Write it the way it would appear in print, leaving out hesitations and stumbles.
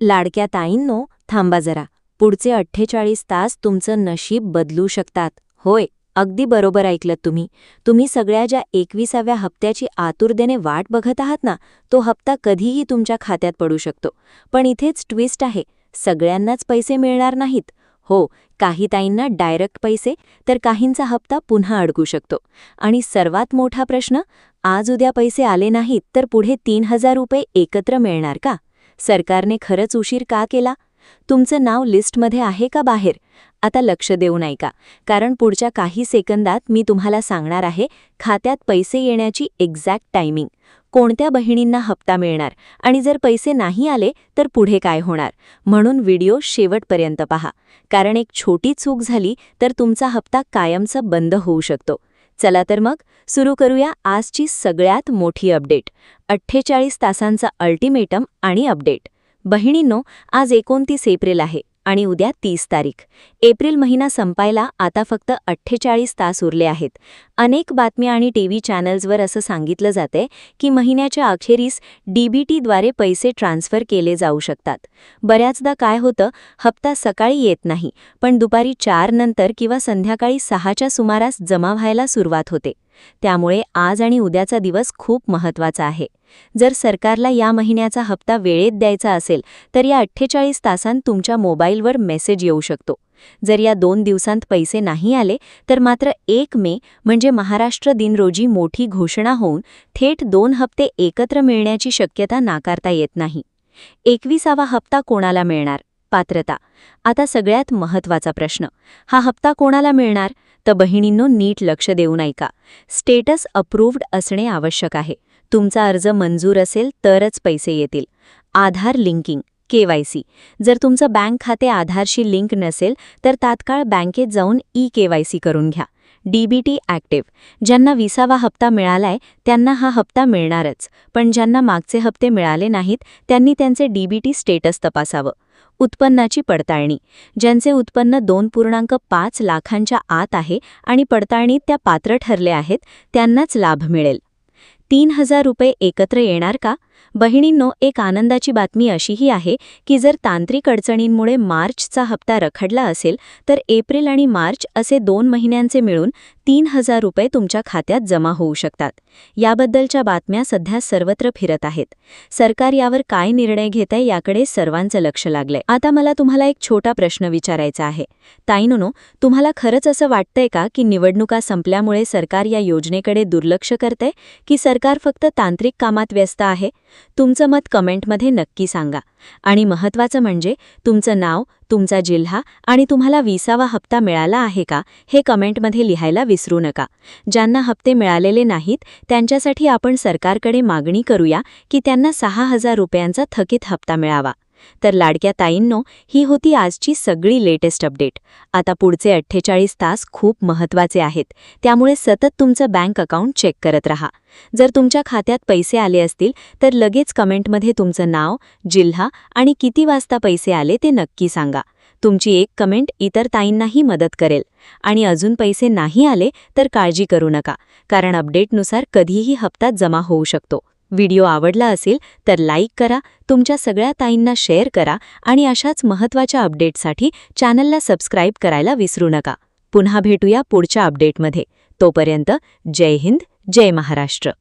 लाडक्या ताईंनो, थांबा जरा. पुढचे 48 तास तुमचं नशीब बदलू शकतात. होय, अगदी बरोबर ऐकलत तुम्ही. तुम्ही सगळ्या ज्या 21व्या हप्त्याची आतुरतेने वाट बघत आहात ना, तो हप्ता कधीही तुमच्या खात्यात पडू शकतो. पण इथेच ट्विस्ट आहे, सगळ्यांनाच पैसे मिळणार नाहीत. हो, काही ताईंना डायरेक्ट पैसे, तर काहींचा हप्ता पुन्हा अडकू शकतो. आणि सर्वात मोठा प्रश्न, आज उद्या पैसे आले नाहीत तर पुढे 3000 रुपये एकत्र मिळणार का? सरकारने खरंच उशीर का केला? तुमचं नाव लिस्टमध्ये आहे का बाहेर? आता लक्ष देऊ नका, कारण पुढच्या काही सेकंदात मी तुम्हाला सांगणार आहे खात्यात पैसे येण्याची एक्झॅक्ट टायमिंग, कोणत्या बहिणींना हप्ता मिळणार आणि जर पैसे नाही आले तर पुढे काय होणार. म्हणून व्हिडिओ शेवटपर्यंत पहा, कारण एक छोटी चूक झाली तर तुमचा हप्ता कायमचा बंद होऊ शकतो. चला तर मग सुरू करूया आजची सगळ्यात मोठी अपडेट, 48 तासांचा अल्टिमेटम आणि अपडेट. बहिणींनो, आज 29 एप्रिल आहे आणि उद्या 30 तारीख. एप्रिल महिना संपायला आता फक्त 48 तास उरले आहेत. अनेक बातम्या आणि टीव्ही चॅनल्सवर असं सांगितलं जाते की महिन्याच्या अखेरीस डीबीटीद्वारे पैसे ट्रान्स्फर केले जाऊ शकतात. बऱ्याचदा काय होतं, हप्ता सकाळी येत नाही, पण दुपारी 4 नंतर किंवा संध्याकाळी 6च्या सुमारास जमा व्हायला सुरुवात होते. त्यामुळे आज आणि उद्याचा दिवस खूप महत्त्वाचा आहे. जर सरकारला या महिन्याचा हप्ता वेळेत द्यायचा असेल तर या 48 तासांत तुमच्या मोबाईलवर मेसेज येऊ शकतो. जर या 2 दिवसांत पैसे नाही आले तर मात्र 1 मे म्हणजे महाराष्ट्र दिन रोजी मोठी घोषणा होऊन थेट 2 हप्ते एकत्र मिळण्याची शक्यता नाकारता येत नाही. 21वा हप्ता कोणाला मिळणार? पात्रता. आता सगळ्यात महत्त्वाचा प्रश्न, हा हप्ता कोणाला मिळणार? तर बहिणींनो, नीट लक्ष देऊन ऐका. स्टेटस अप्रूव्ड असणे आवश्यक आहे. तुमचा अर्ज मंजूर असेल तरच पैसे येतील. आधार लिंकिंग, KYC. जर तुमचं बँक खाते आधारशी लिंक नसेल तर तात्काळ बँकेत जाऊन KYC करून घ्या. DBT active. ज्यांना 20वा हप्ता मिळालाय त्यांना हा हप्ता मिळणारच, पण ज्यांना मागचे हप्ते मिळाले नाहीत त्यांनी त्यांचे डीबीटी स्टेटस तपासावं. उत्पन्नाची पडताळणी. ज्यांचे उत्पन्न 2.5 लाखांच्या आत आहे आणि पडताळणीत त्या पात्र ठरले आहेत त्यांनाच लाभ मिळेल. 3000 रुपये एकत्र येणार का? बहिणींनो, एक आनंदाची बातमी अशीही आहे की जर तांत्रिक अडचणींमुळे मार्चचा हप्ता रखडला असेल तर एप्रिल आणि मार्च असे 2 महिन्यांचे मिळून 3000 रुपये तुमच्या खात्यात जमा होऊ शकतात. याबद्दलच्या बातम्या सध्या सर्वत्र फिरत आहेत. सरकार यावर काय निर्णय घेतंय याकडे सर्वांचं लक्ष लागलंय. आता मला तुम्हाला एक छोटा प्रश्न विचारायचा आहे. ताईंनो, तुम्हाला खरंच असं वाटतंय का की निवडणुका संपल्यामुळे सरकार या योजनेकडे दुर्लक्ष करतंय की सरकार फक्त तांत्रिक कामात व्यस्त आहे? तुमचं मत कमेंटमध्ये नक्की सांगा. आणि महत्त्वाचं म्हणजे तुमचं नाव, तुमचा जिल्हा आणि तुम्हाला 20वा हप्ता मिळाला आहे का हे कमेंटमध्ये लिहायला विसरू नका. ज्यांना हप्ते मिळालेले नाहीत त्यांच्यासाठी आपण सरकारकडे मागणी करूया की त्यांना 6000 रुपयांचा थकीत हप्ता मिळावा. तर लाडक्या ताईंनो, ही होती आजची सगळी लेटेस्ट अपडेट. आता पुढचे 48 तास खूप महत्त्वाचे आहेत, त्यामुळे सतत तुमचं बँक अकाउंट चेक करत राहा. जर तुमच्या खात्यात पैसे आले असतील तर लगेच कमेंटमध्ये तुमचं नाव, जिल्हा आणि किती वाजता पैसे आले ते नक्की सांगा. तुमची एक कमेंट इतर ताईंनाही मदत करेल. आणि अजून पैसे नाही आले तर काळजी करू नका, कारण अपडेटनुसार कधीही हप्ता जमा होऊ शकतो. व्हिडिओ आवडला असेल तर लाईक करा, तुमच्या सगळ्या ताईंना शेअर करा आणि अशाच महत्त्वाच्या अपडेटसाठी चॅनलला सबस्क्राईब करायला विसरू नका. पुन्हा भेटूया पुढच्या अपडेटमध्ये. तोपर्यंत जय हिंद, जय महाराष्ट्र.